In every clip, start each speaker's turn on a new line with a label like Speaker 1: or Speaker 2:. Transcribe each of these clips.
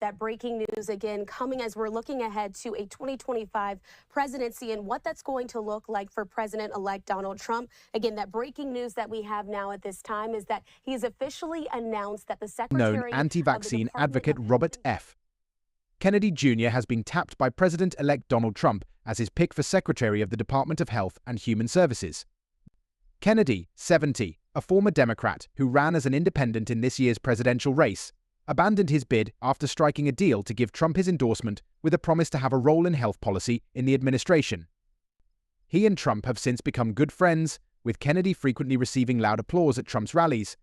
Speaker 1: That breaking news again coming as we're looking ahead to a 2025 presidency and what that's going to look like for President-elect Donald Trump. Again, that breaking news that we have now at this time is that he has officially announced that the
Speaker 2: Known
Speaker 1: Secretary
Speaker 2: anti-vaccine advocate Robert F. Kennedy Jr. has been tapped by President-elect Donald Trump as his pick for Secretary of the Department of Health and Human Services. Kennedy, 70, a former Democrat who ran as an independent in this year's presidential race, abandoned his bid after striking a deal to give Trump his endorsement with a promise to have a role in health policy in the administration. He and Trump have since become good friends, with Kennedy frequently receiving loud applause at Trump's rallies.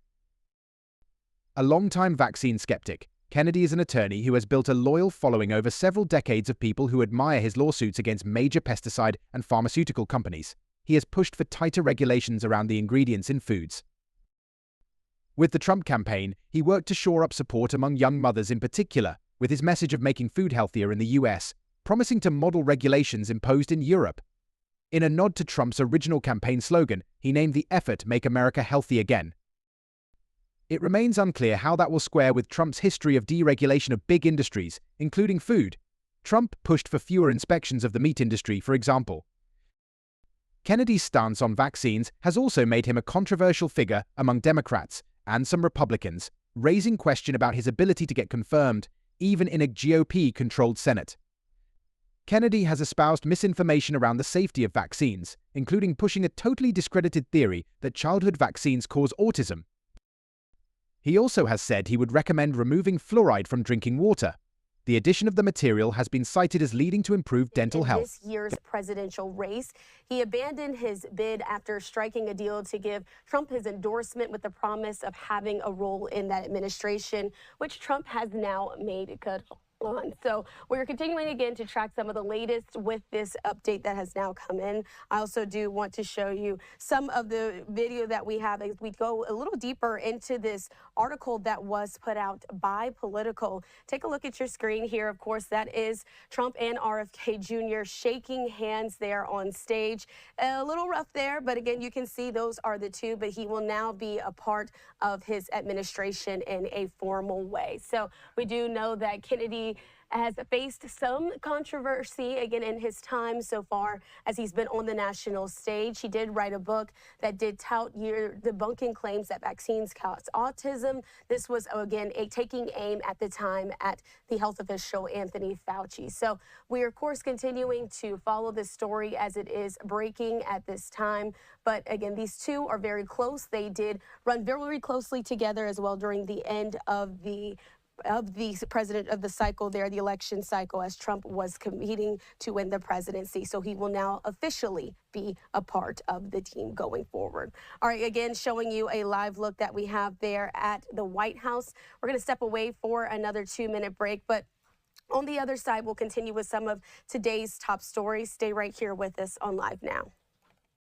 Speaker 2: A longtime vaccine skeptic, Kennedy is an attorney who has built a loyal following over several decades of people who admire his lawsuits against major pesticide and pharmaceutical companies. He has pushed for tighter regulations around the ingredients in foods. With the Trump campaign, he worked to shore up support among young mothers in particular, with his message of making food healthier in the US, promising to model regulations imposed in Europe. In a nod to Trump's original campaign slogan, he named the effort "Make America Healthy Again." It remains unclear how that will square with Trump's history of deregulation of big industries, including food. Trump pushed for fewer inspections of the meat industry, for example. Kennedy's stance on vaccines has also made him a controversial figure among Democrats and some Republicans, raising question about his ability to get confirmed, even in a GOP-controlled Senate. Kennedy has espoused misinformation around the safety of vaccines, including pushing a totally discredited theory that childhood vaccines cause autism. He also has said he would recommend removing fluoride from drinking water. The addition of the material has been cited as leading to improved dental health.
Speaker 1: In this year's presidential race, he abandoned his bid after striking a deal to give Trump his endorsement with the promise of having a role in that administration, which Trump has now made good on. So we're continuing again to track some of the latest with this update that has now come in. I also do want to show you some of the video that we have as we go a little deeper into this article that was put out by Political. Take a look at your screen here. Of course, that is Trump and RFK Jr. shaking hands there on stage. A little rough there, but again, you can see those are the two, but he will now be a part of his administration in a formal way. So we do know that Kennedy has faced some controversy again in his time so far as he's been on the national stage. He did write a book that did tout debunking claims that vaccines cause autism. This was again taking aim at the time at the health official Anthony Fauci. So we are of course continuing to follow this story as it is breaking at this time. But again, these two are very close. They did run very closely together as well during the end of the president of the cycle there, the election cycle, as Trump was competing to win the presidency. So he will now officially be a part of the team going forward. All right, again, showing you a live look that we have there at the White House. We're going to step away for another 2-minute break, but on the other side, we'll continue with some of today's top stories. Stay right here with us on Live Now.